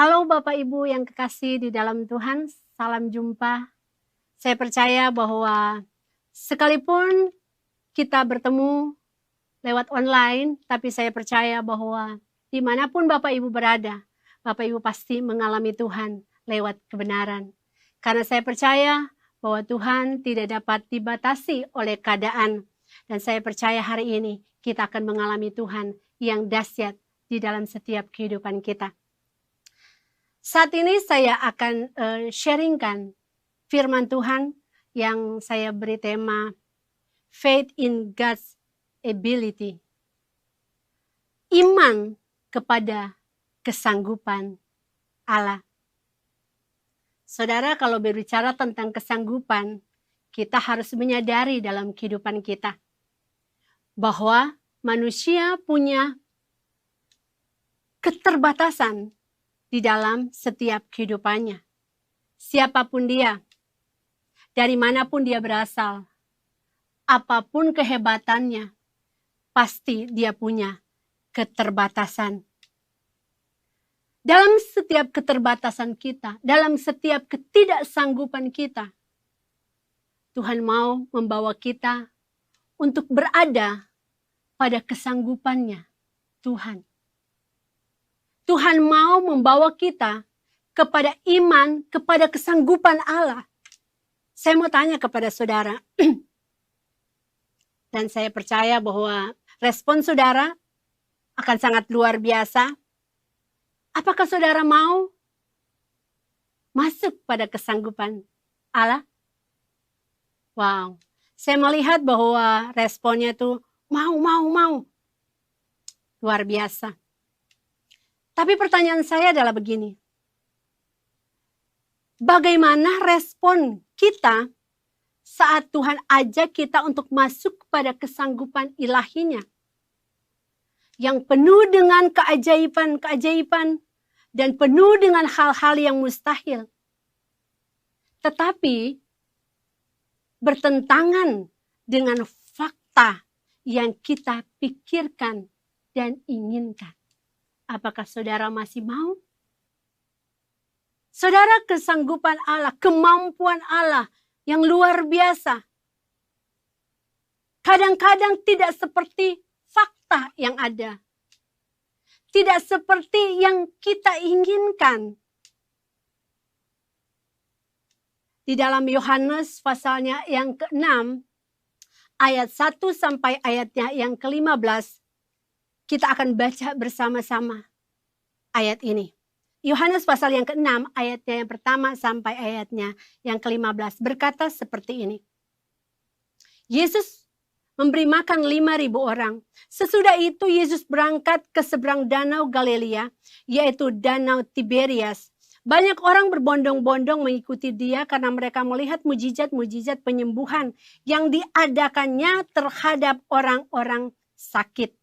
Halo Bapak Ibu yang kekasih di dalam Tuhan, salam jumpa. Saya percaya bahwa sekalipun kita bertemu lewat online, tapi saya percaya bahwa dimanapun Bapak Ibu berada, Bapak Ibu pasti mengalami Tuhan lewat kebenaran. Karena saya percaya bahwa Tuhan tidak dapat dibatasi oleh keadaan. Dan saya percaya hari ini kita akan mengalami Tuhan yang dahsyat di dalam setiap kehidupan kita. Saat ini saya akan sharingkan firman Tuhan yang saya beri tema Faith in God's Ability. Iman kepada kesanggupan Allah. Saudara, kalau berbicara tentang kesanggupan, kita harus menyadari dalam kehidupan kita bahwa manusia punya keterbatasan di dalam setiap kehidupannya. Siapapun dia, dari manapun dia berasal, apapun kehebatannya, pasti dia punya keterbatasan. Dalam setiap keterbatasan kita, dalam setiap ketidaksanggupan kita, Tuhan mau membawa kita untuk berada pada kesanggupannya Tuhan. Tuhan mau membawa kita kepada iman, kepada kesanggupan Allah. Saya mau tanya kepada saudara, dan saya percaya bahwa respon saudara akan sangat luar biasa. Apakah saudara mau masuk pada kesanggupan Allah? Wow, saya melihat bahwa responnya itu mau. Luar biasa. Tapi pertanyaan saya adalah begini. Bagaimana respon kita saat Tuhan ajak kita untuk masuk kepada kesanggupan ilahinya? Yang penuh dengan keajaiban dan penuh dengan hal-hal yang mustahil. Tetapi bertentangan dengan fakta yang kita pikirkan dan inginkan. Apakah saudara masih mau? Saudara, kesanggupan Allah, kemampuan Allah yang luar biasa. Kadang-kadang tidak seperti fakta yang ada. Tidak seperti yang kita inginkan. Di dalam Yohanes pasalnya yang ke-6, ayat 1 sampai ayatnya yang ke-15, kita akan baca bersama-sama ayat ini. Yohanes pasal yang ke-6, ayatnya yang pertama sampai ayatnya yang ke-15 berkata seperti ini. Yesus memberi makan 5.000 orang. Sesudah itu Yesus berangkat ke seberang danau Galilea, yaitu danau Tiberias. Banyak orang berbondong-bondong mengikuti dia karena mereka melihat mujizat-mujizat penyembuhan yang diadakannya terhadap orang-orang sakit.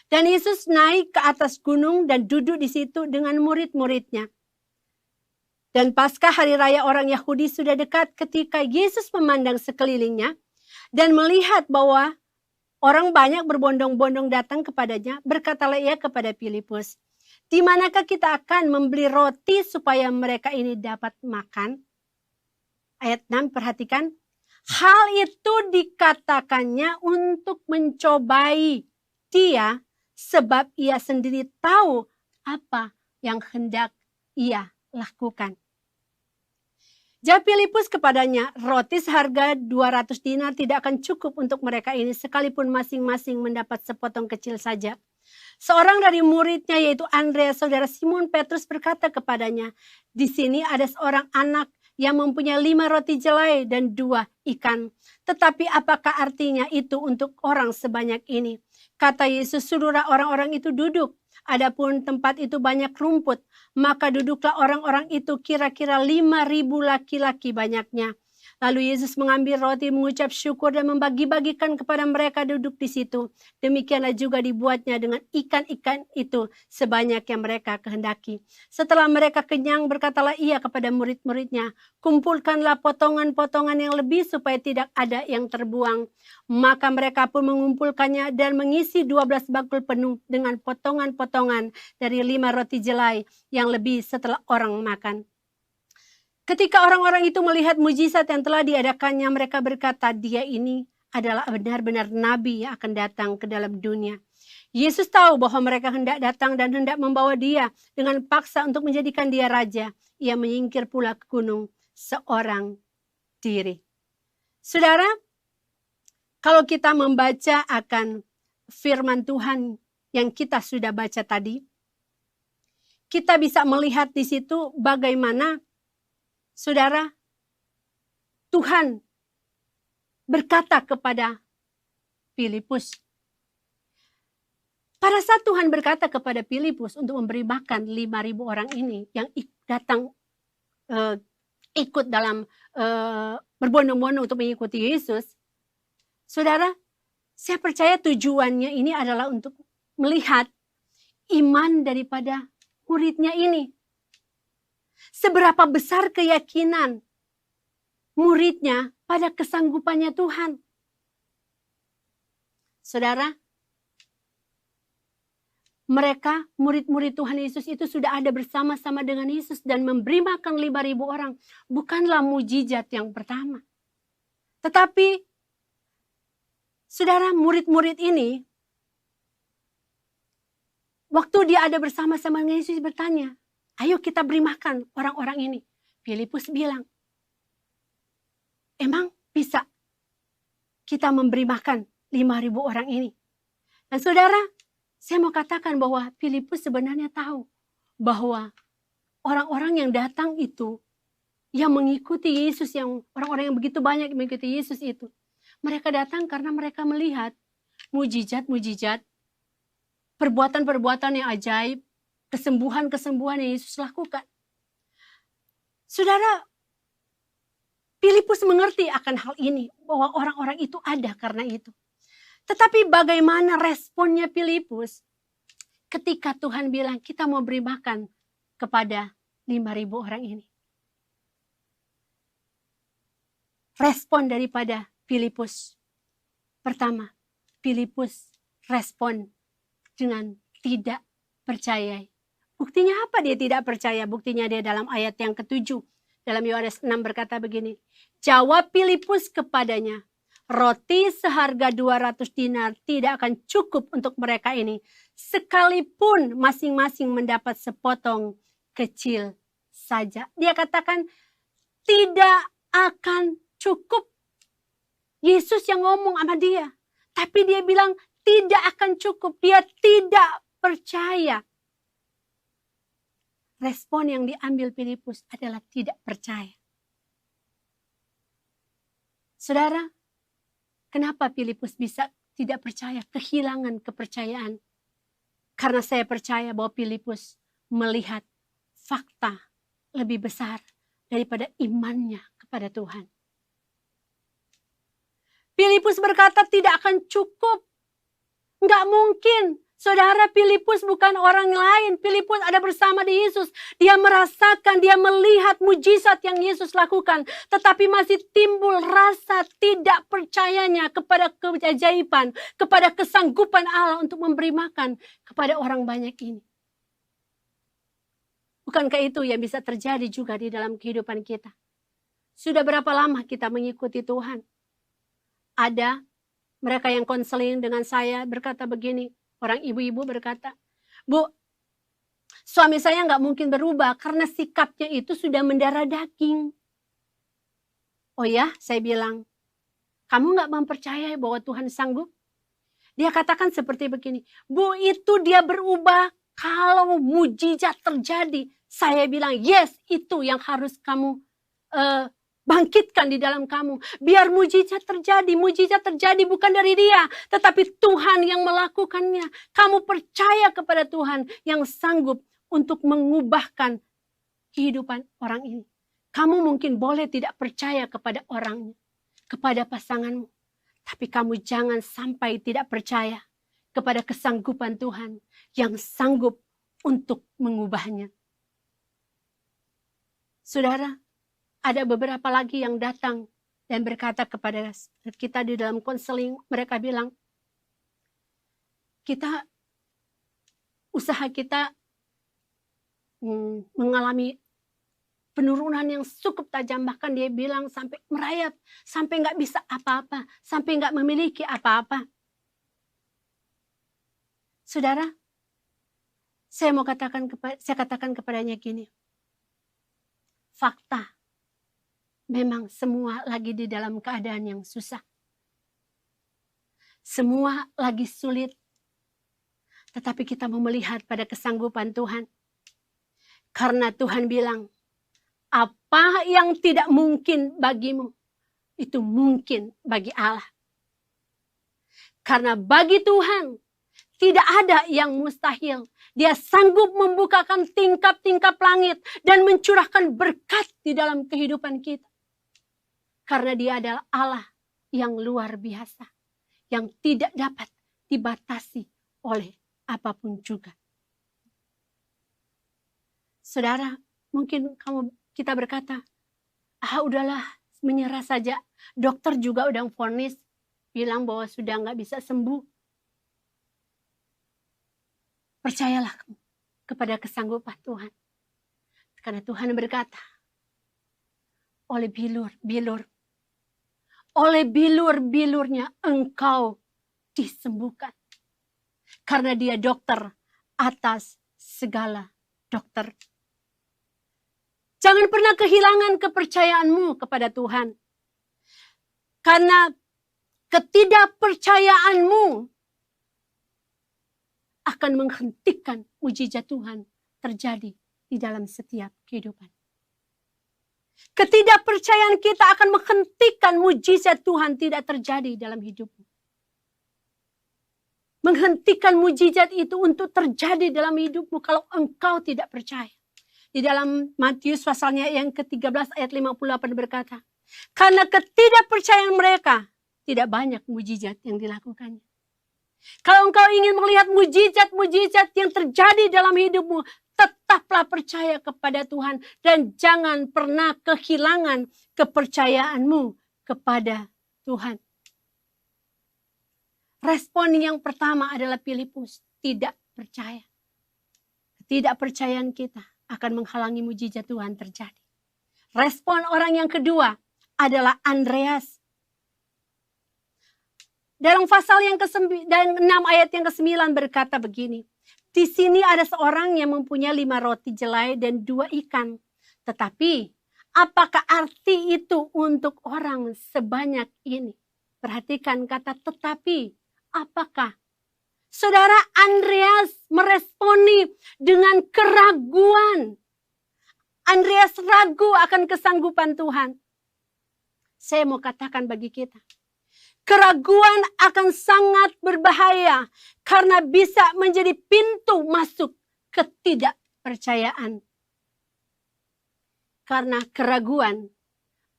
Dan Yesus naik ke atas gunung dan duduk di situ dengan murid-muridnya. Dan pasca hari raya orang Yahudi sudah dekat ketika Yesus memandang sekelilingnya dan melihat bahwa orang banyak berbondong-bondong datang kepadanya, berkatalah ia kepada Filipus, "Di manakah kita akan membeli roti supaya mereka ini dapat makan?" Ayat 6, perhatikan. Hal itu dikatakannya untuk mencobai dia, sebab ia sendiri tahu apa yang hendak ia lakukan. Jawab Filipus kepadanya, roti seharga 200 dinar tidak akan cukup untuk mereka ini sekalipun masing-masing mendapat sepotong kecil saja. Seorang dari muridnya yaitu Andreas, saudara Simon Petrus berkata kepadanya, di sini ada seorang anak yang mempunyai 5 roti jelai dan 2 ikan. Tetapi apakah artinya itu untuk orang sebanyak ini? Kata Yesus, suruhlah orang-orang itu duduk. Adapun tempat itu banyak rumput, maka duduklah orang-orang itu kira-kira 5.000 laki-laki banyaknya. Lalu Yesus mengambil roti, mengucap syukur dan membagi-bagikan kepada mereka duduk di situ. Demikianlah juga dibuatnya dengan ikan-ikan itu sebanyak yang mereka kehendaki. Setelah mereka kenyang, berkatalah ia kepada murid-muridnya, kumpulkanlah potongan-potongan yang lebih supaya tidak ada yang terbuang. Maka mereka pun mengumpulkannya dan mengisi 12 bakul penuh dengan potongan-potongan dari 5 roti jelai yang lebih setelah orang makan. Ketika orang-orang itu melihat mujizat yang telah diadakannya, mereka berkata, dia ini adalah benar-benar nabi yang akan datang ke dalam dunia. Yesus tahu bahwa mereka hendak datang dan hendak membawa dia dengan paksa untuk menjadikan dia raja. Ia menyingkir pula ke gunung seorang diri. Saudara, kalau kita membaca akan firman Tuhan yang kita sudah baca tadi, kita bisa melihat di situ bagaimana saudara, Tuhan berkata kepada Filipus. Pada saat Tuhan berkata kepada Filipus untuk memberi makan 5.000 orang ini yang datang ikut dalam berbondong-bondong untuk mengikuti Yesus. Saudara, saya percaya tujuannya ini adalah untuk melihat iman daripada muridnya ini. Seberapa besar keyakinan muridnya pada kesanggupannya Tuhan. Saudara, mereka, murid-murid Tuhan Yesus itu sudah ada bersama-sama dengan Yesus dan memberi makan 5.000 orang. Bukanlah mujizat yang pertama. Tetapi, saudara, murid-murid ini, waktu dia ada bersama-sama dengan Yesus bertanya, ayo kita beri makan orang-orang ini. Filipus bilang, emang bisa kita memberi makan 5.000 orang ini? Dan saudara, saya mau katakan bahwa Filipus sebenarnya tahu bahwa orang-orang yang datang itu, yang mengikuti Yesus, yang orang-orang yang begitu banyak mengikuti Yesus itu, mereka datang karena mereka melihat mujizat-mujizat, perbuatan-perbuatan yang ajaib, kesembuhan-kesembuhan yang Yesus lakukan. Saudara, Filipus mengerti akan hal ini, bahwa orang-orang itu ada karena itu. Tetapi bagaimana responnya Filipus ketika Tuhan bilang kita mau beri makan kepada 5.000 orang ini? Respon daripada Filipus. Pertama, Filipus respon dengan tidak percaya. Buktinya apa dia tidak percaya? Buktinya dia dalam ayat yang ke-7. Dalam Yohanes 6 berkata begini. Jawab Filipus kepadanya, roti seharga 200 dinar tidak akan cukup untuk mereka ini. Sekalipun masing-masing mendapat sepotong kecil saja. Dia katakan tidak akan cukup. Yesus yang ngomong sama dia. Tapi dia bilang tidak akan cukup. Dia tidak percaya. Respon yang diambil Filipus adalah tidak percaya. Saudara, kenapa Filipus bisa tidak percaya? Kehilangan kepercayaan. Karena saya percaya bahwa Filipus melihat fakta lebih besar daripada imannya kepada Tuhan. Filipus berkata tidak akan cukup. Nggak mungkin. Saudara, Filipus bukan orang lain. Filipus ada bersama di Yesus. Dia merasakan, dia melihat mujizat yang Yesus lakukan. Tetapi masih timbul rasa tidak percayanya kepada keajaiban, kepada kesanggupan Allah untuk memberi makan kepada orang banyak ini. Bukankah itu yang bisa terjadi juga di dalam kehidupan kita? Sudah berapa lama kita mengikuti Tuhan? Ada mereka yang konseling dengan saya berkata begini. Orang ibu-ibu berkata, Bu, suami saya nggak mungkin berubah karena sikapnya itu sudah mendarah daging. Oh ya, saya bilang, kamu nggak mempercayai bahwa Tuhan sanggup? Dia katakan seperti begini, Bu, itu dia berubah kalau mujizat terjadi. Saya bilang, yes, itu yang harus kamu bangkitkan di dalam kamu. Biar mujizat terjadi bukan dari dia, tetapi Tuhan yang melakukannya. Kamu percaya kepada Tuhan yang sanggup untuk mengubahkan kehidupan orang ini. Kamu mungkin boleh tidak percaya kepada orangnya, kepada pasanganmu. Tapi kamu jangan sampai tidak percaya kepada kesanggupan Tuhan yang sanggup untuk mengubahnya. Saudara, ada beberapa lagi yang datang dan berkata kepada kita di dalam konseling. Mereka bilang, usaha kita mengalami penurunan yang cukup tajam. Bahkan dia bilang sampai merayap, sampai nggak bisa apa-apa, sampai nggak memiliki apa-apa. Saudara, saya katakan kepadanya gini, fakta, memang semua lagi di dalam keadaan yang susah. Semua lagi sulit. Tetapi kita mau melihat pada kesanggupan Tuhan. Karena Tuhan bilang, apa yang tidak mungkin bagimu, itu mungkin bagi Allah. Karena bagi Tuhan, tidak ada yang mustahil. Dia sanggup membukakan tingkap-tingkap langit dan mencurahkan berkat di dalam kehidupan kita. Karena dia adalah Allah yang luar biasa, yang tidak dapat dibatasi oleh apapun juga. Saudara, mungkin kita berkata, udahlah, menyerah saja. Dokter juga udah vonis, bilang bahwa sudah nggak bisa sembuh. Percayalah kepada kesanggupan Tuhan. Karena Tuhan berkata, oleh bilur-bilurnya engkau disembuhkan. Karena dia dokter atas segala dokter. Jangan pernah kehilangan kepercayaanmu kepada Tuhan. Karena ketidakpercayaanmu akan menghentikan mujizat Tuhan terjadi di dalam setiap kehidupan. Ketidakpercayaan kita akan menghentikan mujizat Tuhan tidak terjadi dalam hidupmu. Menghentikan mujizat itu untuk terjadi dalam hidupmu kalau engkau tidak percaya. Di dalam Matius pasalnya yang ke-13 ayat 58 berkata, karena ketidakpercayaan mereka tidak banyak mujizat yang dilakukannya. Kalau engkau ingin melihat mujizat-mujizat yang terjadi dalam hidupmu, tetaplah percaya kepada Tuhan dan jangan pernah kehilangan kepercayaanmu kepada Tuhan. Respon yang pertama adalah Filipus, tidak percaya. Ketidakpercayaan kita akan menghalangi mujizat Tuhan terjadi. Respon orang yang kedua adalah Andreas. Dalam pasal yang ke-6 ayat yang ke-9 berkata begini. Di sini ada seorang yang mempunyai 5 roti jelai dan 2 ikan. Tetapi apakah arti itu untuk orang sebanyak ini? Perhatikan kata tetapi. Apakah? Saudara, Andreas meresponi dengan keraguan. Andreas ragu akan kesanggupan Tuhan. Saya mau katakan bagi kita. Keraguan akan sangat berbahaya karena bisa menjadi pintu masuk ketidakpercayaan. Karena keraguan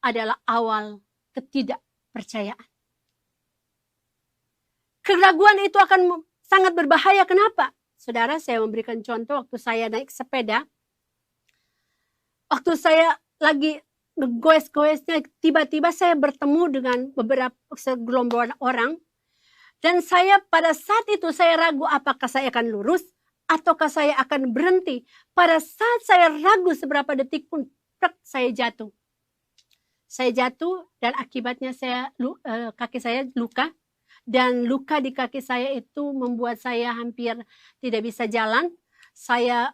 adalah awal ketidakpercayaan. Keraguan itu akan sangat berbahaya. Kenapa? Saudara, saya memberikan contoh waktu saya naik sepeda. Waktu saya lagi ngegoes-goesnya, tiba-tiba saya bertemu dengan beberapa segelombol orang. Dan saya pada saat itu saya ragu apakah saya akan lurus ataukah saya akan berhenti. Pada saat saya ragu seberapa detik pun saya jatuh. Saya jatuh dan akibatnya kaki saya luka. Dan luka di kaki saya itu membuat saya hampir tidak bisa jalan. Saya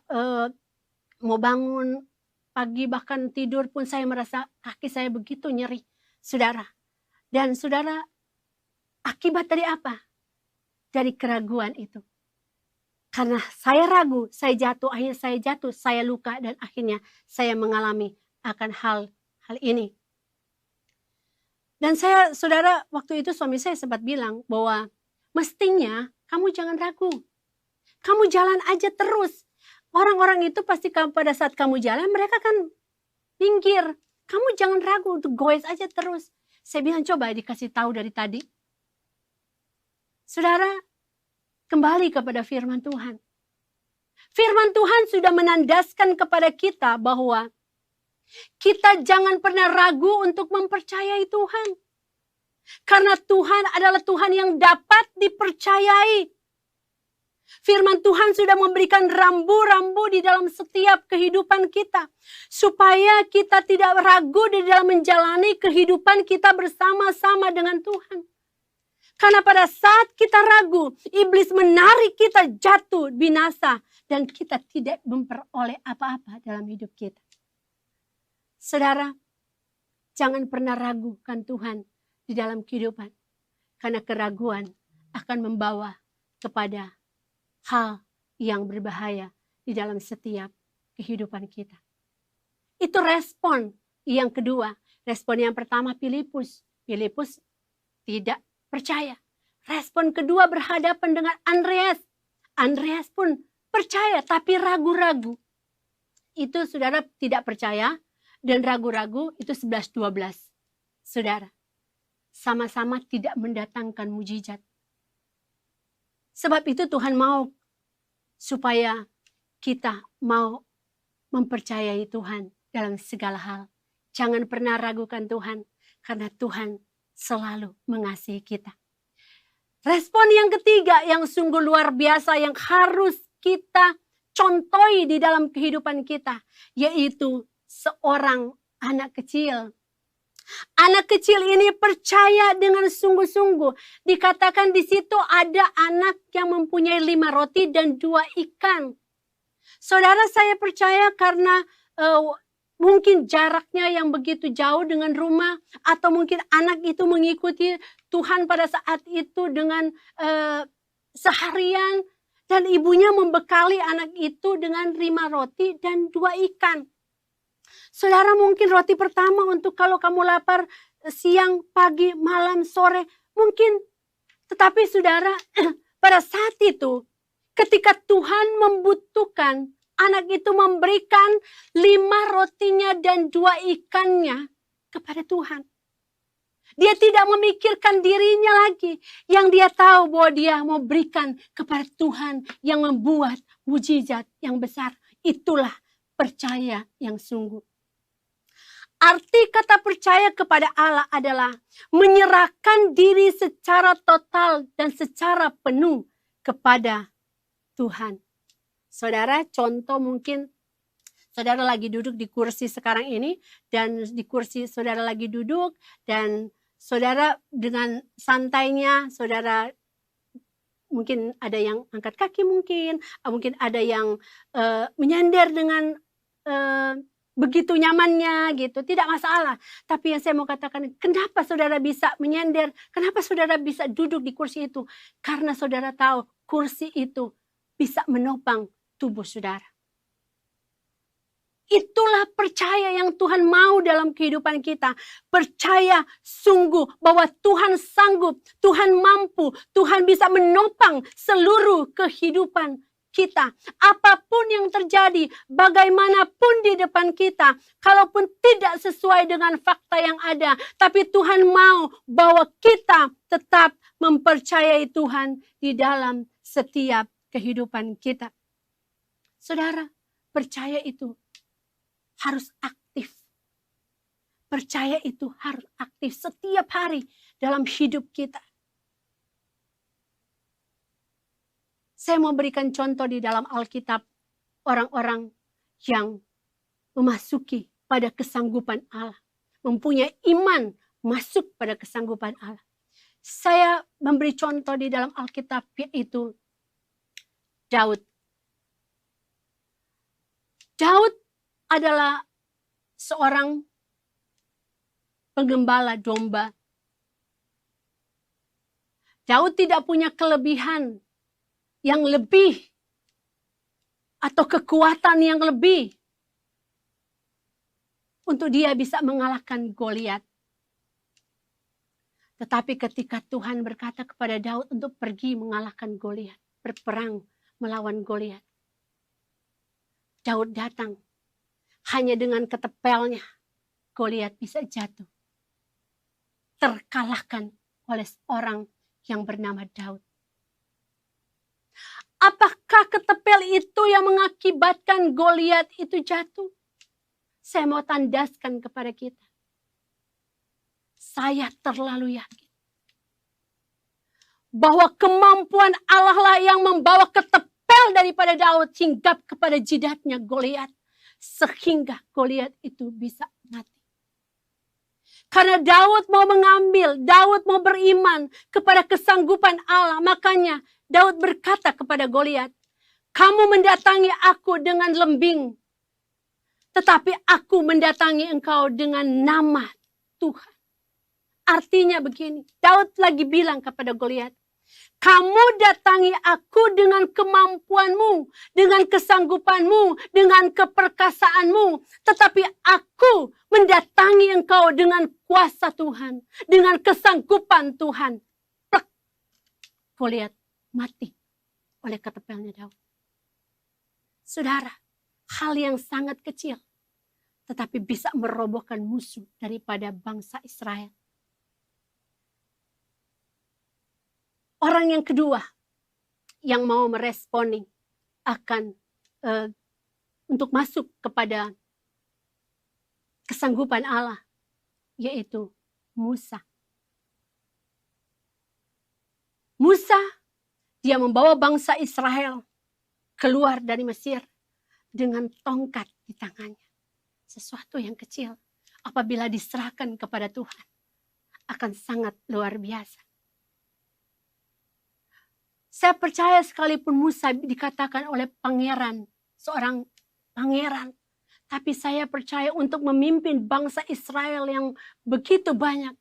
mau bangun pagi bahkan tidur pun saya merasa kaki saya begitu nyeri, saudara. Dan saudara, akibat dari apa? Dari keraguan itu. Karena saya ragu, saya jatuh, akhirnya saya jatuh, saya luka dan akhirnya saya mengalami akan hal ini. Dan saya, saudara, waktu itu suami saya sempat bilang bahwa mestinya kamu jangan ragu. Kamu jalan aja terus. Orang-orang itu pasti pada saat kamu jalan mereka kan minggir. Kamu jangan ragu untuk goes aja terus. Saya bilang coba dikasih tahu dari tadi. Saudara, kembali kepada firman Tuhan. Firman Tuhan sudah menandaskan kepada kita bahwa kita jangan pernah ragu untuk mempercayai Tuhan. Karena Tuhan adalah Tuhan yang dapat dipercayai. Firman Tuhan sudah memberikan rambu-rambu di dalam setiap kehidupan kita. Supaya kita tidak ragu di dalam menjalani kehidupan kita bersama-sama dengan Tuhan. Karena pada saat kita ragu, iblis menarik kita jatuh binasa. Dan kita tidak memperoleh apa-apa dalam hidup kita. Saudara, jangan pernah ragukan Tuhan di dalam kehidupan. Karena keraguan akan membawa kepada hal yang berbahaya di dalam setiap kehidupan kita. Itu respon yang kedua. Respon yang pertama Filipus. Filipus tidak percaya. Respon kedua berhadapan dengan Andreas. Andreas pun percaya tapi ragu-ragu. Itu saudara tidak percaya dan ragu-ragu itu 11-12. Saudara, sama-sama tidak mendatangkan mujizat. Sebab itu Tuhan mau supaya kita mau mempercayai Tuhan dalam segala hal. Jangan pernah ragukan Tuhan karena Tuhan selalu mengasihi kita. Respon yang ketiga yang sungguh luar biasa yang harus kita contohi di dalam kehidupan kita, yaitu seorang anak kecil. Anak kecil ini percaya dengan sungguh-sungguh. Dikatakan di situ ada anak yang mempunyai 5 roti dan 2 ikan. Saudara, saya percaya karena mungkin jaraknya yang begitu jauh dengan rumah, atau mungkin anak itu mengikuti Tuhan pada saat itu dengan seharian, dan ibunya membekali anak itu dengan 5 roti dan 2 ikan. Saudara, mungkin roti pertama untuk kalau kamu lapar siang, pagi, malam, sore, mungkin. Tetapi saudara, pada saat itu, ketika Tuhan membutuhkan, anak itu memberikan 5 rotinya dan 2 ikannya kepada Tuhan. Dia tidak memikirkan dirinya lagi. Yang dia tahu bahwa dia mau berikan kepada Tuhan yang membuat mujizat yang besar. Itulah percaya yang sungguh. Arti kata percaya kepada Allah adalah menyerahkan diri secara total dan secara penuh kepada Tuhan. Saudara, contoh mungkin saudara lagi duduk di kursi sekarang ini, dan di kursi saudara lagi duduk, dan saudara dengan santainya, saudara mungkin ada yang angkat kaki mungkin ada yang menyender dengan begitu nyamannya gitu, tidak masalah. Tapi yang saya mau katakan, kenapa saudara bisa menyender? Kenapa saudara bisa duduk di kursi itu? Karena saudara tahu kursi itu bisa menopang tubuh saudara. Itulah percaya yang Tuhan mau dalam kehidupan kita. Percaya sungguh bahwa Tuhan sanggup, Tuhan mampu, Tuhan bisa menopang seluruh kehidupan kita. Apapun yang terjadi, bagaimanapun di depan kita, kalaupun tidak sesuai dengan fakta yang ada, tapi Tuhan mau bahwa kita tetap mempercayai Tuhan di dalam setiap kehidupan kita. Saudara, percaya itu harus aktif. Percaya itu harus aktif setiap hari dalam hidup kita. Saya mau berikan contoh di dalam Alkitab, orang-orang yang memasuki pada kesanggupan Allah. Mempunyai iman masuk pada kesanggupan Allah. Saya memberi contoh di dalam Alkitab, yaitu Daud. Daud adalah seorang penggembala domba. Daud tidak punya kelebihan yang lebih atau kekuatan yang lebih untuk dia bisa mengalahkan Goliat. Tetapi ketika Tuhan berkata kepada Daud untuk pergi mengalahkan Goliat, berperang melawan Goliat, Daud datang hanya dengan ketepelnya, Goliat bisa jatuh, terkalahkan oleh orang yang bernama Daud. Apakah ketepel itu yang mengakibatkan Goliat itu jatuh? Saya mau tandaskan kepada kita. Saya terlalu yakin bahwa kemampuan Allah lah yang membawa ketepel daripada Daud hinggap kepada jidatnya Goliat, sehingga Goliat itu bisa mati. Karena Daud mau mengambil, Daud mau beriman kepada kesanggupan Allah, makanya Daud berkata kepada Goliat, "Kamu mendatangi aku dengan lembing, tetapi aku mendatangi engkau dengan nama Tuhan." Artinya begini, Daud lagi bilang kepada Goliat, "Kamu datangi aku dengan kemampuanmu, dengan kesanggupanmu, dengan keperkasaanmu. Tetapi aku mendatangi engkau dengan kuasa Tuhan, dengan kesanggupan Tuhan." Goliat mati oleh ketepelnya Daud. Saudara, hal yang sangat kecil, tetapi bisa merobohkan musuh daripada bangsa Israel. Orang yang kedua yang mau meresponi akan untuk masuk kepada kesanggupan Allah, yaitu Musa. Musa, dia membawa bangsa Israel keluar dari Mesir dengan tongkat di tangannya. Sesuatu yang kecil apabila diserahkan kepada Tuhan akan sangat luar biasa. Saya percaya sekalipun Musa dikatakan oleh pangeran, seorang pangeran, tapi saya percaya untuk memimpin bangsa Israel yang begitu banyak,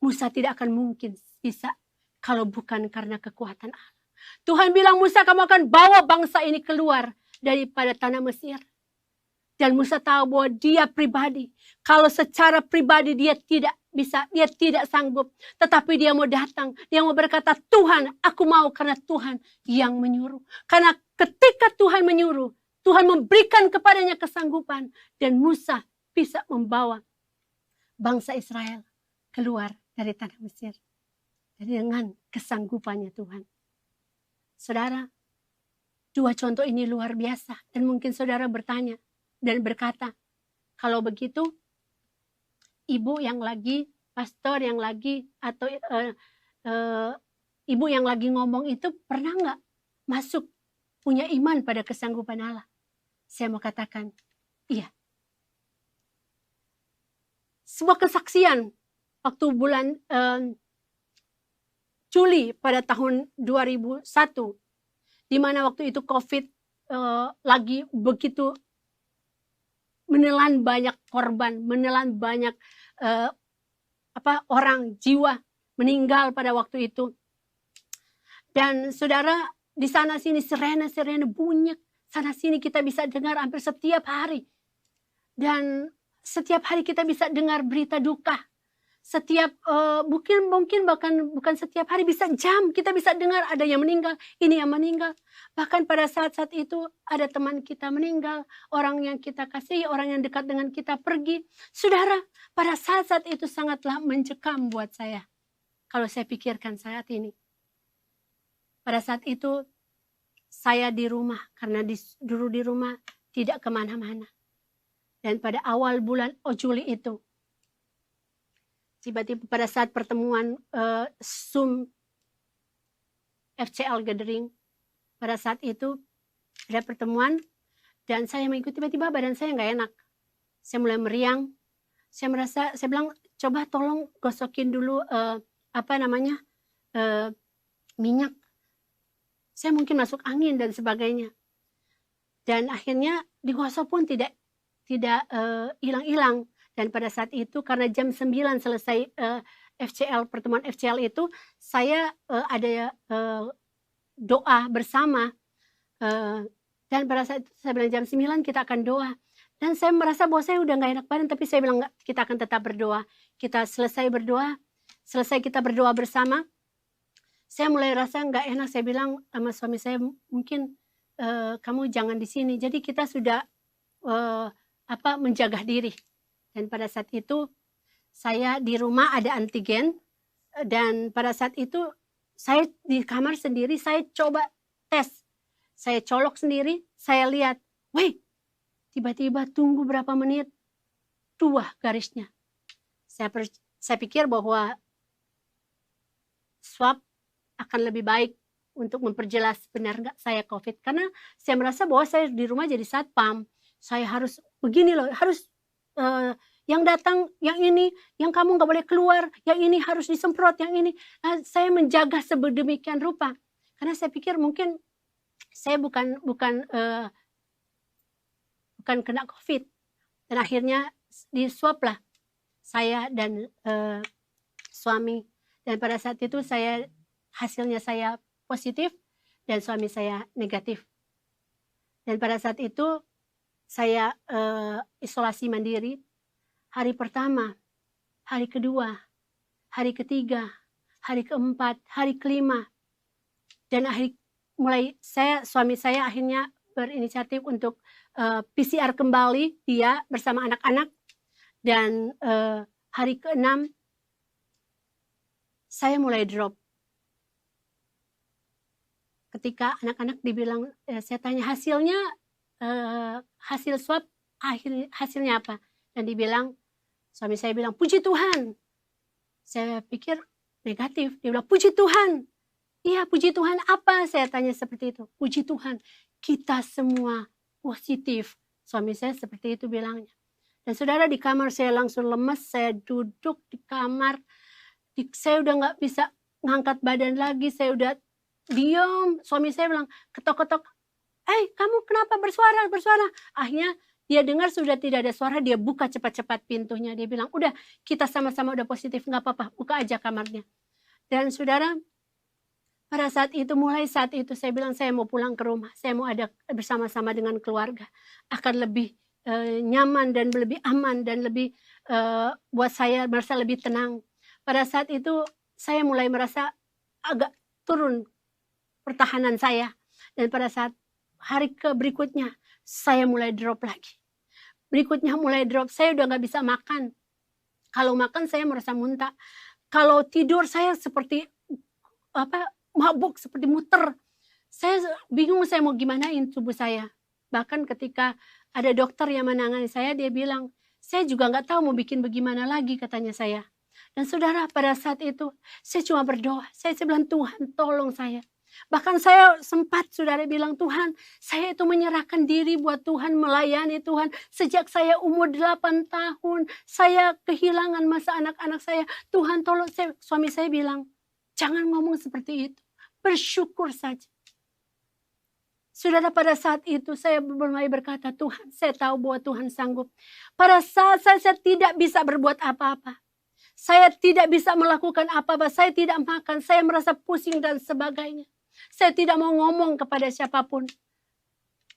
Musa tidak akan mungkin bisa kalau bukan karena kekuatan Allah. Tuhan bilang, "Musa, kamu akan bawa bangsa ini keluar daripada tanah Mesir." Dan Musa tahu bahwa dia pribadi, kalau secara pribadi dia tidak bisa, dia tidak sanggup. Tetapi dia mau datang, dia mau berkata, "Tuhan, aku mau," karena Tuhan yang menyuruh. Karena ketika Tuhan menyuruh, Tuhan memberikan kepadanya kesanggupan. Dan Musa bisa membawa bangsa Israel keluar dari tanah Mesir. Dengan kesanggupannya Tuhan. Saudara, dua contoh ini luar biasa. Dan mungkin saudara bertanya dan berkata, kalau begitu, ibu yang lagi, pastor yang lagi, atau ibu yang lagi ngomong itu pernah nggak masuk punya iman pada kesanggupan Allah? Saya mau katakan, iya. Sebuah kesaksian waktu bulan Juli pada tahun 2001, di mana waktu itu COVID lagi begitu menelan banyak korban, menelan banyak orang, jiwa meninggal pada waktu itu. Dan saudara, di sana sini sirene bunyi, sana sini kita bisa dengar hampir setiap hari. Dan setiap hari kita bisa dengar berita duka. Setiap mungkin bahkan bukan setiap hari, bisa jam kita bisa dengar ada yang meninggal, ini yang meninggal. Bahkan pada saat-saat itu ada teman kita meninggal, orang yang kita kasihi, orang yang dekat dengan kita pergi. Saudara, pada saat-saat itu sangatlah mencekam buat saya. Kalau saya pikirkan saat ini. Pada saat itu saya di rumah, karena dulu di rumah tidak kemana-mana. Dan pada awal bulan Juli itu, tiba-tiba pada saat pertemuan Zoom FCL Gathering, pada saat itu ada pertemuan dan saya mengikuti, tiba-tiba badan saya nggak enak. Saya mulai meriang, saya bilang, "Coba tolong gosokin dulu minyak." Saya mungkin masuk angin dan sebagainya. Dan akhirnya digosok pun tidak hilang-hilang. Dan pada saat itu karena jam 9 selesai pertemuan FCL itu, saya ada doa bersama. Dan pada saat itu saya bilang jam 9 kita akan doa. Dan saya merasa bahwa saya udah gak enak badan, tapi saya bilang enggak, kita akan tetap berdoa. Kita selesai berdoa, kita berdoa bersama. Saya mulai rasa gak enak, saya bilang sama suami saya, "Mungkin kamu jangan di sini." Jadi kita sudah menjaga diri. Dan pada saat itu saya di rumah ada antigen, dan pada saat itu saya di kamar sendiri, saya coba tes. Saya colok sendiri, saya lihat, wih, tiba-tiba tunggu berapa menit, 2 garisnya. Saya pikir bahwa swab akan lebih baik untuk memperjelas benar nggak saya COVID. Karena saya merasa bahwa saya di rumah jadi satpam. Saya harus begini loh, harus yang datang, yang ini, yang kamu nggak boleh keluar, yang ini harus disemprot, yang ini. Nah, saya menjaga sedemikian rupa. Karena saya pikir mungkin saya bukan kena COVID. Dan akhirnya diswab lah saya dan suami. Dan pada saat itu hasilnya saya positif dan suami saya negatif. Dan pada saat itu saya isolasi mandiri. Hari pertama, hari kedua, hari ketiga, hari keempat, hari kelima. Dan suami saya akhirnya berinisiatif untuk PCR kembali, dia bersama anak-anak. Dan hari ke-6 saya mulai drop. Ketika anak-anak dibilang, saya tanya hasilnya, hasil swab hasilnya apa? Dan suami saya bilang, puji Tuhan. Saya pikir negatif. Dia bilang, puji Tuhan. Iya, puji Tuhan apa? Saya tanya seperti itu. Puji Tuhan, kita semua positif. Suami saya seperti itu bilangnya. Dan saudara, di kamar saya langsung lemes. Saya duduk di kamar. Saya udah gak bisa ngangkat badan lagi. Saya udah diam. Suami saya bilang, ketok-ketok. Kamu kenapa bersuara? Akhirnya dia dengar sudah tidak ada suara, dia buka cepat-cepat pintunya. Dia bilang, udah kita sama-sama udah positif, gak apa-apa, buka aja kamarnya. Dan saudara, mulai saat itu saya bilang saya mau pulang ke rumah. Saya mau ada bersama-sama dengan keluarga. Akan lebih nyaman dan lebih aman dan lebih buat saya merasa lebih tenang. Pada saat itu saya mulai merasa agak turun pertahanan saya. Dan pada saat hari berikutnya, saya mulai drop lagi. Berikutnya mulai drop, saya udah gak bisa makan. Kalau makan saya merasa muntah. Kalau tidur saya seperti mabuk, seperti muter. Saya bingung saya mau gimanain tubuh saya. Bahkan ketika ada dokter yang menangani saya, dia bilang, saya juga gak tahu mau bikin bagaimana lagi, katanya saya. Dan saudara, pada saat itu saya cuma berdoa. Saya bilang, Tuhan tolong saya. Bahkan saya sempat saudara bilang, Tuhan, saya itu menyerahkan diri buat Tuhan, melayani Tuhan. Sejak saya umur 8 tahun, saya kehilangan masa anak-anak saya. Tuhan tolong, suami saya bilang, jangan ngomong seperti itu. Bersyukur saja. Saudara, pada saat itu saya mulai berkata, Tuhan, saya tahu bahwa Tuhan sanggup. Pada saat saya tidak bisa berbuat apa-apa. Saya tidak bisa melakukan apa-apa. Saya tidak makan, saya merasa pusing dan sebagainya. Saya tidak mau ngomong kepada siapapun.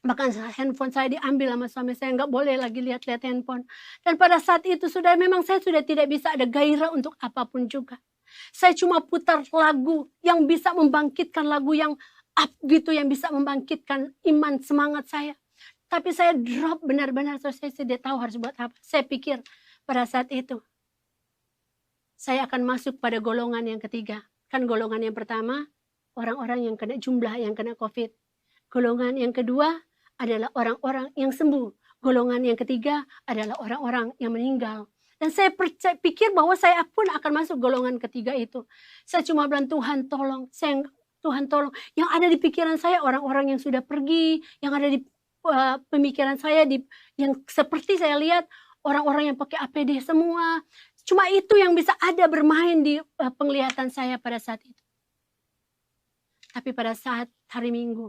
Bahkan handphone saya diambil sama suami saya, nggak boleh lagi lihat-lihat handphone. Dan pada saat itu memang saya sudah tidak bisa ada gairah untuk apapun juga. Saya cuma putar lagu yang bisa membangkitkan, lagu yang up gitu, yang bisa membangkitkan iman, semangat saya. Tapi saya drop benar-benar, saya tidak tahu harus buat apa. Saya pikir pada saat itu saya akan masuk pada golongan yang ketiga. Kan golongan yang pertama orang-orang yang kena COVID. Golongan yang kedua adalah orang-orang yang sembuh. Golongan yang ketiga adalah orang-orang yang meninggal. Dan saya pikir bahwa saya pun akan masuk golongan ketiga itu. Saya cuma bilang, Tuhan tolong. Tuhan tolong. Yang ada di pikiran saya orang-orang yang sudah pergi. Yang ada di pemikiran saya, yang seperti saya lihat orang-orang yang pakai APD semua. Cuma itu yang bisa ada bermain di penglihatan saya pada saat itu. Tapi pada saat hari Minggu,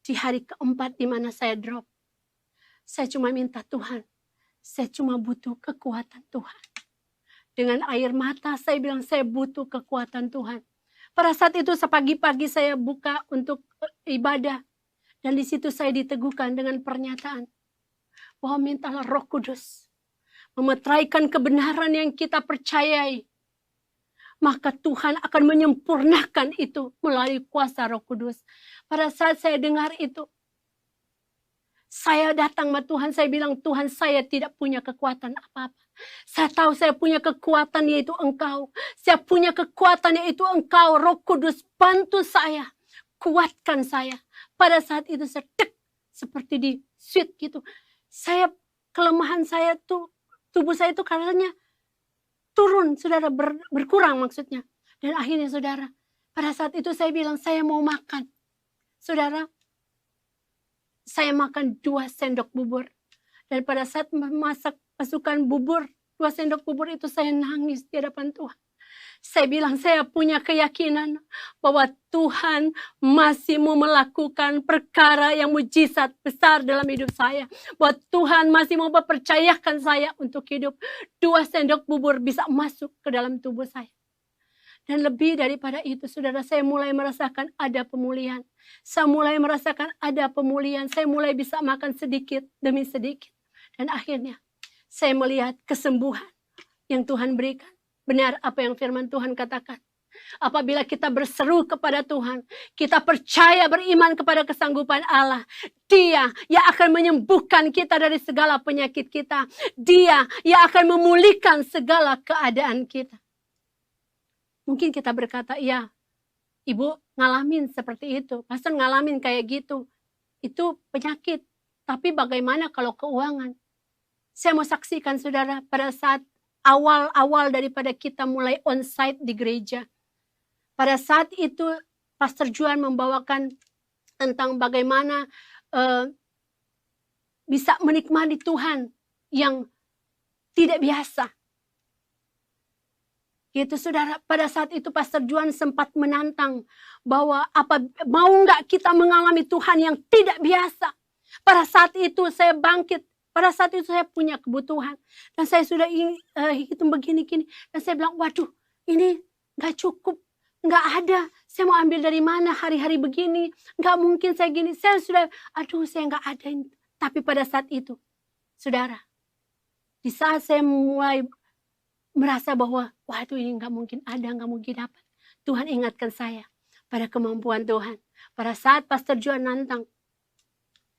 di hari keempat di mana saya drop, saya cuma minta Tuhan, saya cuma butuh kekuatan Tuhan. Dengan air mata saya bilang saya butuh kekuatan Tuhan. Pada saat itu pagi-pagi saya buka untuk ibadah. Dan di situ saya diteguhkan dengan pernyataan bahwa mintalah Roh Kudus memetraikan kebenaran yang kita percayai. Maka Tuhan akan menyempurnakan itu melalui kuasa Roh Kudus. Pada saat saya dengar itu, Saya datang sama Tuhan, saya bilang, Tuhan, saya tidak punya kekuatan apa-apa. Saya tahu saya punya kekuatan, yaitu Engkau. Saya punya kekuatan, yaitu Engkau. Roh Kudus, bantu saya. Kuatkan saya. Pada saat itu saya seperti di switch gitu. Saya, kelemahan saya tuh, tubuh saya itu katanya turun, saudara, berkurang maksudnya. Dan akhirnya, saudara, pada saat itu saya bilang, saya mau makan. Saudara, saya makan 2 sendok bubur. Dan pada saat memasak pasukan bubur, 2 sendok bubur itu saya nangis di hadapan Tuhan. Saya bilang, saya punya keyakinan bahwa Tuhan masih mau melakukan perkara yang mujizat besar dalam hidup saya. Bahwa Tuhan masih mau mempercayakan saya untuk hidup. 2 sendok bubur bisa masuk ke dalam tubuh saya. Dan lebih daripada itu, saudara, saya mulai merasakan ada pemulihan. Saya mulai merasakan ada pemulihan. Saya mulai bisa makan sedikit demi sedikit. Dan akhirnya, saya melihat kesembuhan yang Tuhan berikan. Benar apa yang firman Tuhan katakan. Apabila kita berseru kepada Tuhan, kita percaya, beriman kepada kesanggupan Allah, Dia yang akan menyembuhkan kita dari segala penyakit kita. Dia yang akan memulihkan segala keadaan kita. Mungkin kita berkata, ya, Ibu ngalamin seperti itu, Pastor ngalamin kayak gitu. Itu penyakit. Tapi bagaimana kalau keuangan? Saya mau saksikan, saudara, pada saat awal-awal daripada kita mulai on-site di gereja. Pada saat itu, Pastor Juan membawakan tentang bagaimana bisa menikmati Tuhan yang tidak biasa. Gitu, saudara, pada saat itu Pastor Juan sempat menantang bahwa mau nggak kita mengalami Tuhan yang tidak biasa. Pada saat itu saya bangkit, pada saat itu saya punya kebutuhan. Dan saya sudah hitung begini-gini. Dan saya bilang, waduh, ini nggak cukup, nggak ada. Saya mau ambil dari mana hari-hari begini, nggak mungkin saya gini. Saya sudah, saya nggak ada ini. Tapi pada saat itu, saudara, di saat saya mulai merasa bahwa, waduh, ini nggak mungkin ada, nggak mungkin dapat. Tuhan ingatkan saya pada kemampuan Tuhan. Pada saat Pastor Juan nantang,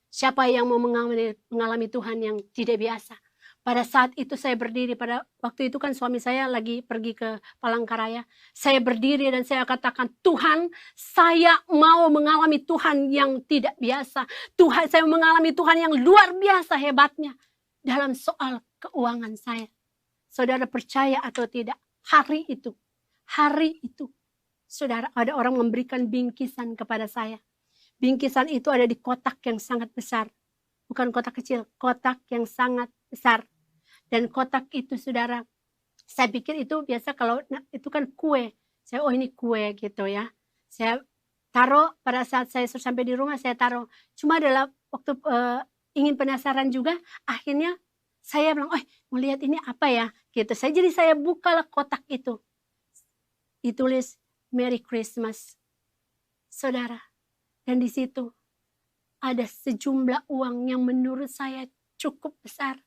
siapa yang mau mengalami Tuhan yang tidak biasa. Pada saat itu saya berdiri, pada waktu itu kan suami saya lagi pergi ke Palangkaraya. Saya berdiri dan saya katakan, Tuhan, saya mau mengalami Tuhan yang tidak biasa. Tuhan, saya mengalami Tuhan yang luar biasa hebatnya dalam soal keuangan saya. Saudara percaya atau tidak, hari itu, saudara, ada orang memberikan bingkisan kepada saya. Bingkisan itu ada di kotak yang sangat besar. Bukan kotak kecil, kotak yang sangat besar. Dan kotak itu, saudara, saya pikir itu biasa kalau itu kan kue. Saya, ini kue gitu ya. Saya taruh pada saat saya sampai di rumah, saya taruh. Cuma adalah waktu ingin penasaran juga, akhirnya saya bilang, mau lihat ini apa ya? Gitu. Jadi saya bukalah kotak itu. Ditulis Merry Christmas. Saudara. Dan di situ ada sejumlah uang yang menurut saya cukup besar.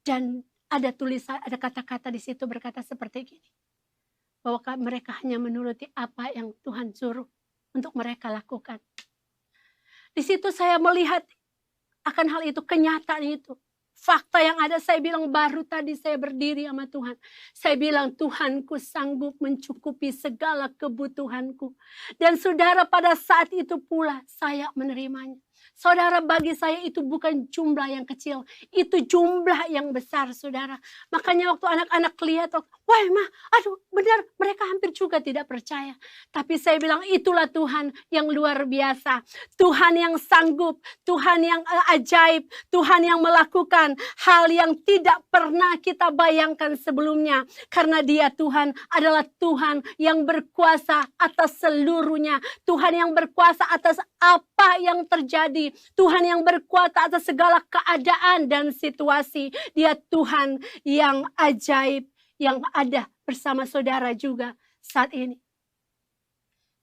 Dan ada tulisan, ada kata-kata di situ berkata seperti gini. Bahwa mereka hanya menuruti apa yang Tuhan suruh untuk mereka lakukan. Di situ saya melihat akan hal itu, kenyataan itu. Fakta yang ada, saya bilang baru tadi saya berdiri sama Tuhan. Saya bilang, Tuhanku sanggup mencukupi segala kebutuhanku. Dan saudara, pada saat itu pula saya menerimanya. Saudara, bagi saya itu bukan jumlah yang kecil. Itu jumlah yang besar, saudara. Makanya waktu anak-anak lihat, wah mah, benar, mereka hampir juga tidak percaya. Tapi saya bilang, itulah Tuhan yang luar biasa. Tuhan yang sanggup, Tuhan yang ajaib, Tuhan yang melakukan hal yang tidak pernah kita bayangkan sebelumnya. Karena Dia, Tuhan, adalah Tuhan yang berkuasa atas seluruhnya. Tuhan yang berkuasa atas apa yang terjadi. Tuhan yang berkuasa atas segala keadaan dan situasi. Dia Tuhan yang ajaib, yang ada bersama saudara juga saat ini.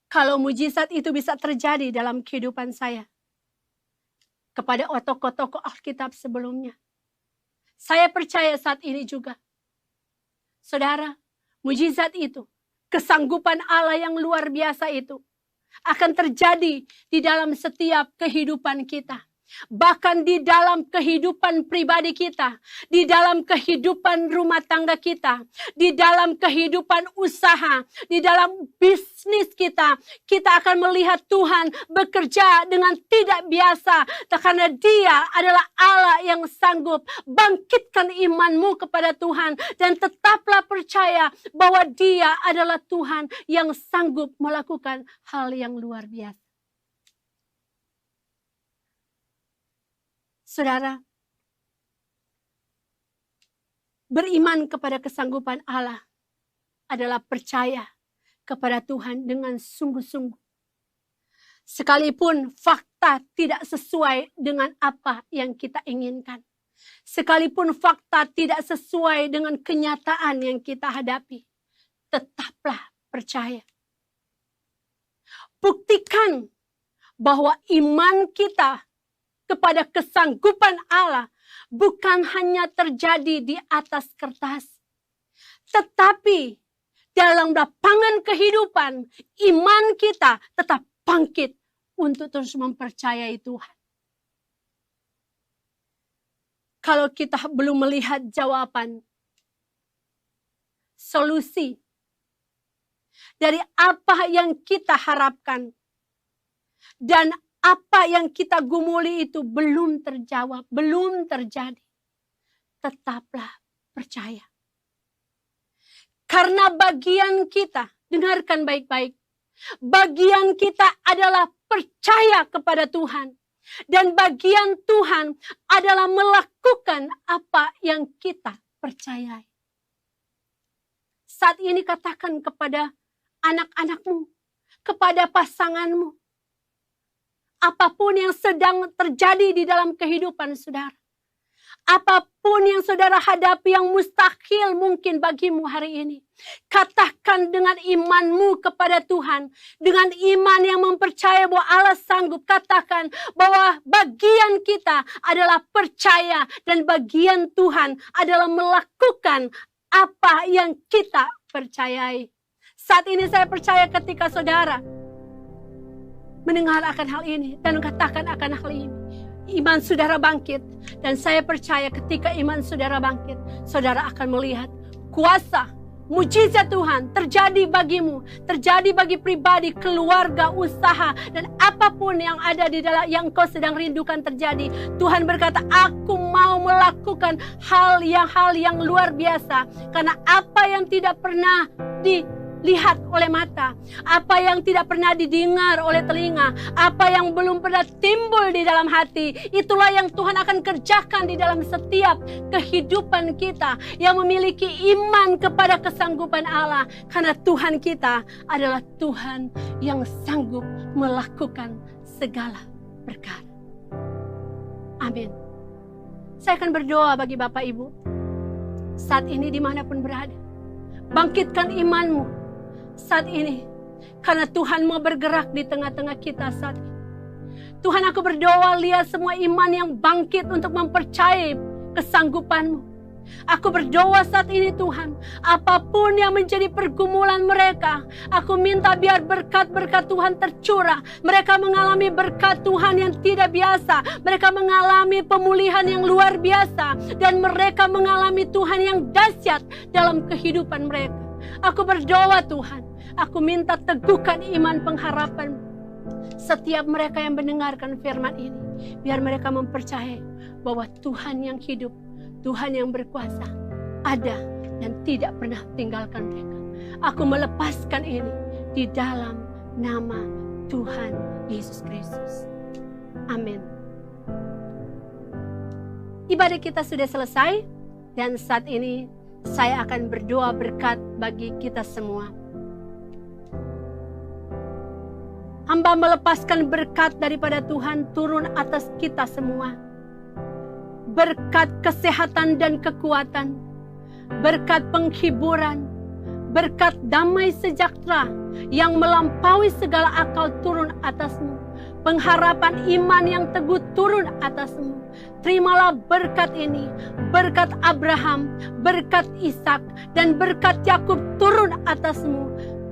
Kalau mujizat itu bisa terjadi dalam kehidupan saya, kepada tokoh-tokoh Alkitab sebelumnya, saya percaya saat ini juga, saudara, mujizat itu, kesanggupan Allah yang luar biasa itu, akan terjadi di dalam setiap kehidupan kita. Bahkan di dalam kehidupan pribadi kita, di dalam kehidupan rumah tangga kita, di dalam kehidupan usaha, di dalam bisnis kita, kita akan melihat Tuhan bekerja dengan tidak biasa. Karena Dia adalah Allah yang sanggup. Bangkitkan imanmu kepada Tuhan dan tetaplah percaya bahwa Dia adalah Tuhan yang sanggup melakukan hal yang luar biasa. Saudara, beriman kepada kesanggupan Allah adalah percaya kepada Tuhan dengan sungguh-sungguh. Sekalipun fakta tidak sesuai dengan apa yang kita inginkan. Sekalipun fakta tidak sesuai dengan kenyataan yang kita hadapi. Tetaplah percaya. Buktikan bahwa iman kita kepada kesanggupan Allah bukan hanya terjadi di atas kertas, tetapi dalam lapangan kehidupan iman kita tetap bangkit untuk terus mempercayai Tuhan. Kalau kita belum melihat jawaban, solusi dari apa yang kita harapkan dan apa yang kita gumuli itu belum terjawab, belum terjadi. Tetaplah percaya. Karena bagian kita, dengarkan baik-baik, bagian kita adalah percaya kepada Tuhan. Dan bagian Tuhan adalah melakukan apa yang kita percayai. Saat ini katakan kepada anak-anakmu, kepada pasanganmu, apapun yang sedang terjadi di dalam kehidupan saudara. Apapun yang saudara hadapi yang mustahil mungkin bagimu hari ini. Katakan dengan imanmu kepada Tuhan. Dengan iman yang mempercaya bahwa Allah sanggup. Katakan bahwa bagian kita adalah percaya. Dan bagian Tuhan adalah melakukan apa yang kita percayai. Saat ini saya percaya ketika saudara mendengar akan hal ini dan katakan akan hal ini, iman saudara bangkit. Dan saya percaya ketika iman saudara bangkit, saudara akan melihat kuasa, mujizat Tuhan terjadi bagimu, terjadi bagi pribadi, keluarga, usaha, dan apapun yang ada di dalam yang kau sedang rindukan terjadi. Tuhan berkata, aku mau melakukan hal yang luar biasa. Karena apa yang tidak pernah dilihat oleh mata, apa yang tidak pernah didengar oleh telinga, apa yang belum pernah timbul di dalam hati, itulah yang Tuhan akan kerjakan di dalam setiap kehidupan kita yang memiliki iman kepada kesanggupan Allah. Karena Tuhan kita adalah Tuhan yang sanggup melakukan segala perkara. Amin. Saya akan berdoa bagi Bapak Ibu saat ini dimanapun berada. Bangkitkan imanmu saat ini, karena Tuhan mau bergerak di tengah-tengah kita saat ini. Tuhan, aku berdoa, lihat semua iman yang bangkit untuk mempercayai kesanggupanmu. Aku berdoa saat ini Tuhan, apapun yang menjadi pergumulan mereka, aku minta biar berkat-berkat Tuhan tercurah. Mereka mengalami berkat Tuhan yang tidak biasa. Mereka mengalami pemulihan yang luar biasa. Dan mereka mengalami Tuhan yang dahsyat dalam kehidupan mereka. Aku berdoa Tuhan, aku minta teguhkan iman pengharapan setiap mereka yang mendengarkan firman ini. Biar mereka mempercayai bahwa Tuhan yang hidup, Tuhan yang berkuasa ada dan tidak pernah tinggalkan mereka. Aku melepaskan ini di dalam nama Tuhan Yesus Kristus. Amin. Ibadah kita sudah selesai dan saat ini saya akan berdoa berkat bagi kita semua. Hamba melepaskan berkat daripada Tuhan turun atas kita semua. Berkat kesehatan dan kekuatan, berkat penghiburan, berkat damai sejahtera yang melampaui segala akal turun atasmu. Pengharapan iman yang teguh turun atasmu. Terimalah berkat ini, berkat Abraham, berkat Ishak, dan berkat Yakub turun atasmu.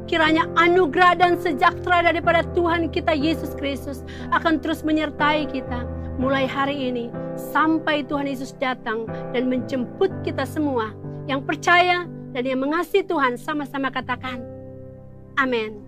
Kiranya anugerah dan sejahtera daripada Tuhan kita Yesus Kristus akan terus menyertai kita mulai hari ini sampai Tuhan Yesus datang dan menjemput kita semua. Yang percaya dan yang mengasihi Tuhan sama-sama katakan amin.